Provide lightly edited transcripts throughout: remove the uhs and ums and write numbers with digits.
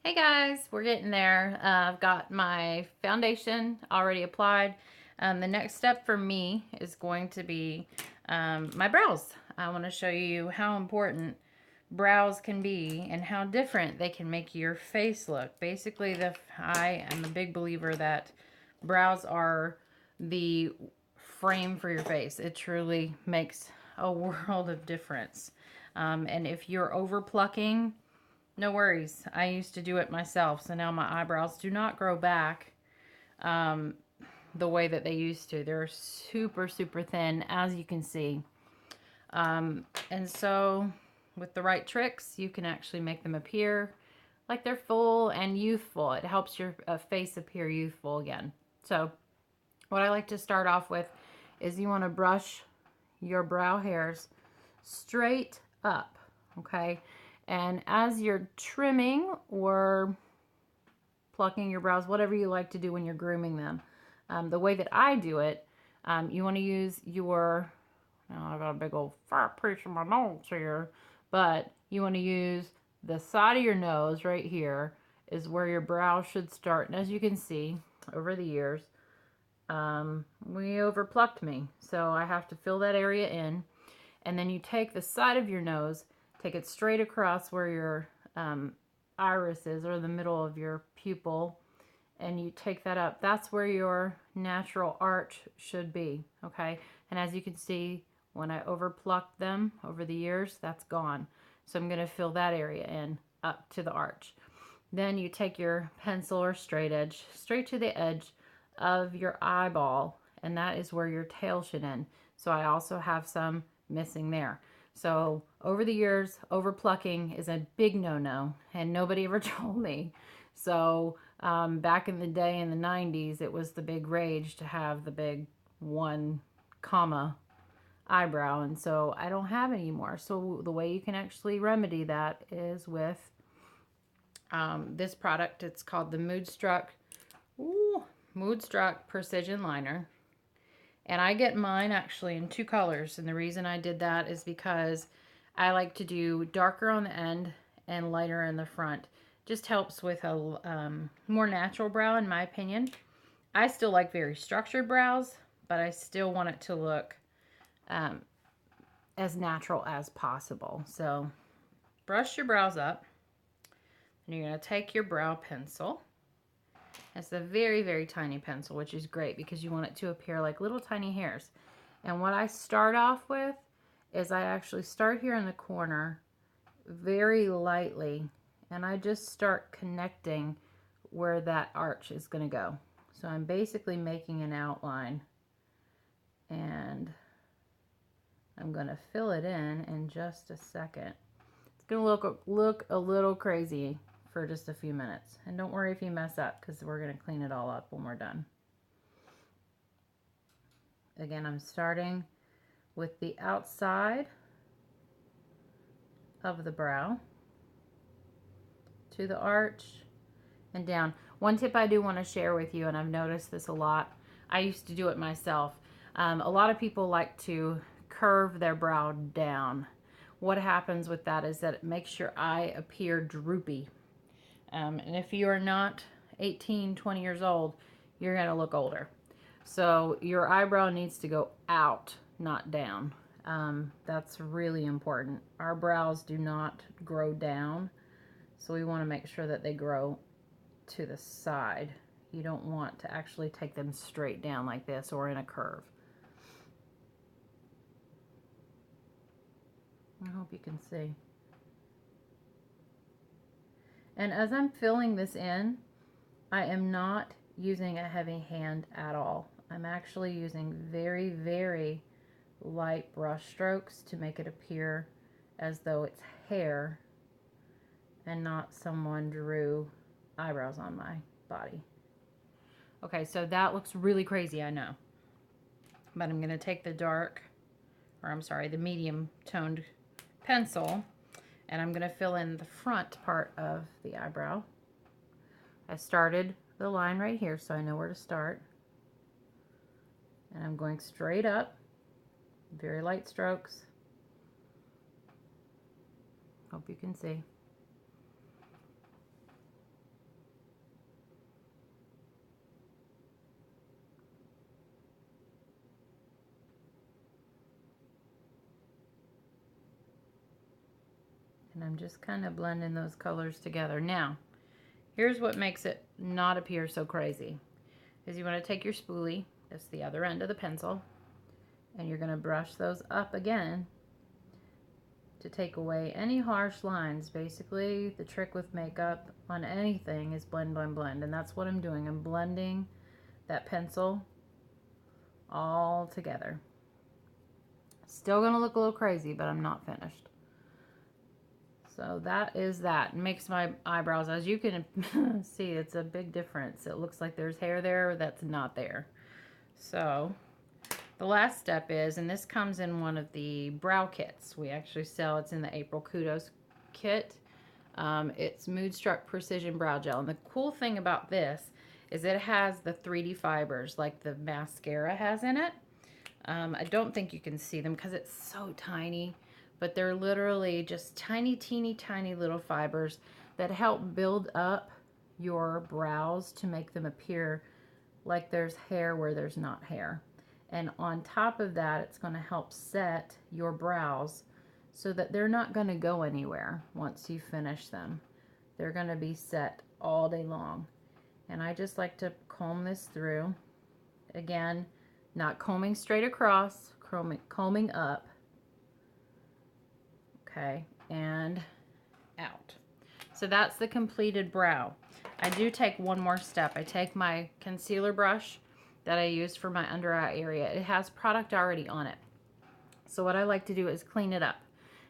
Hey guys, we're getting there. I've got my foundation already applied. The next step for me is going to be my brows. I want to show you how important brows can be and how different they can make your face look. Basically, I am a big believer that brows are the frame for your face. It truly makes a world of difference. And if you're over plucking, no worries. I used to do it myself, so now my eyebrows do not grow back um, the way that they used to. They're super, super thin, as you can see. And so, with the right tricks, you can actually make them appear like they're full and youthful. It helps your face appear youthful again. So, what I like to start off with is you want to brush your brow hairs straight up, okay? And as you're trimming or plucking your brows, whatever you like to do when you're grooming them, the way that I do it, you want to use your, I got a big old fat piece of my nose here, but you want to use the side of your nose right here is where your brow should start. And as you can see, over the years, we overplucked me. So I have to fill that area in. And then you take the side of your nose, take it straight across where your iris is, or the middle of your pupil, and you take that up. That's where your natural arch should be, okay? And as you can see, when I overplucked them over the years, that's gone. So I'm going to fill that area in up to the arch. Then you take your pencil or straight edge straight to the edge of your eyeball, and that is where your tail should end. So I also have some missing there. So over the years, over plucking is a big no-no, and nobody ever told me. So back in the day in the 90s, it was the big rage to have the big 1 comma eyebrow, and so I don't have any more. So the way you can actually remedy that is with this product. It's called the Moodstruck Precision Liner. And I get mine actually in 2 colors. And the reason I did that is because I like to do darker on the end and lighter in the front. Just helps with a more natural brow, in my opinion. I still like very structured brows, but I still want it to look as natural as possible. So brush your brows up. And you're going to take your brow pencil. It's a very, very tiny pencil, which is great because you want it to appear like little tiny hairs. And what I start off with is I actually start here in the corner very lightly, and I just start connecting where that arch is going to go. So I'm basically making an outline, and I'm going to fill it in just a second. It's going to look a little crazy for just a few minutes. And don't worry if you mess up, because we're going to clean it all up when we're done. Again, I'm starting with the outside of the brow to the arch and down. One tip I do want to share with you, and I've noticed this a lot, I used to do it myself. A lot of people like to curve their brow down. What happens with that is that it makes your eye appear droopy. And if you are not 18, 20 years old, you're going to look older. So your eyebrow needs to go out, not down. That's really important. Our brows do not grow down, so we want to make sure that they grow to the side. You don't want to actually take them straight down like this or in a curve. I hope you can see. And as I'm filling this in, I am not using a heavy hand at all. I'm actually using very, very light brush strokes to make it appear as though it's hair and not someone drew eyebrows on my body. Okay, so that looks really crazy, I know. But I'm going to take the the medium toned pencil, and I'm going to fill in the front part of the eyebrow. I started the line right here, so I know where to start. And I'm going straight up, very light strokes. Hope you can see. And I'm just kind of blending those colors together. Now, here's what makes it not appear so crazy. Is you want to take your spoolie, that's the other end of the pencil, and you're going to brush those up again to take away any harsh lines. Basically, the trick with makeup on anything is blend, blend, blend. And that's what I'm doing. I'm blending that pencil all together. Still going to look a little crazy, but I'm not finished. So that is that. It makes my eyebrows, as you can see, it's a big difference. It looks like there's hair there that's not there. So the last step is, and this comes in one of the brow kits. We actually sell, it's in the April Kudos kit. It's Moodstruck Precision Brow Gel. And the cool thing about this is it has the 3D fibers like the mascara has in it. I don't think you can see them because it's so tiny, but they're literally just tiny, teeny, tiny little fibers that help build up your brows to make them appear like there's hair where there's not hair. And on top of that, it's going to help set your brows so that they're not going to go anywhere once you finish them. They're going to be set all day long. And I just like to comb this through. Again, not combing straight across, combing up. Okay, and out. So that's the completed brow. I do take one more step. I take my concealer brush that I use for my under eye area. It has product already on it. So what I like to do is clean it up.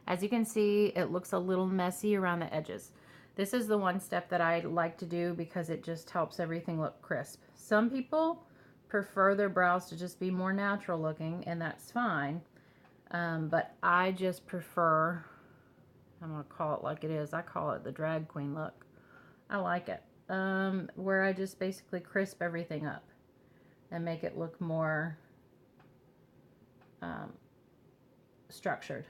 As you can see, it looks a little messy around the edges. This is the one step that I like to do because it just helps everything look crisp. Some people prefer their brows to just be more natural looking, and that's fine. But I just prefer, I'm going to call it like it is. I call it the drag queen look. I like it. Where I just basically crisp everything up and make it look more structured.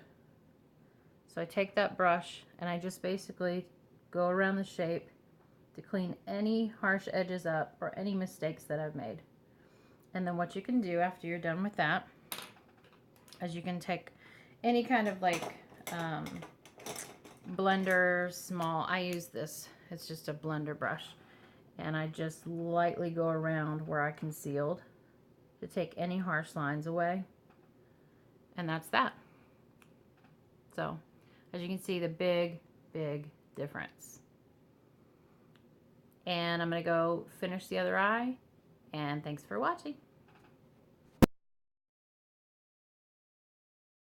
So I take that brush and I just basically go around the shape to clean any harsh edges up or any mistakes that I've made. And then what you can do after you're done with that is you can take any kind of like blender, small, I use this, it's just a blender brush, and I just lightly go around where I concealed to take any harsh lines away, and that's that. So as you can see, the big difference. And I'm going to go finish the other eye, and thanks for watching.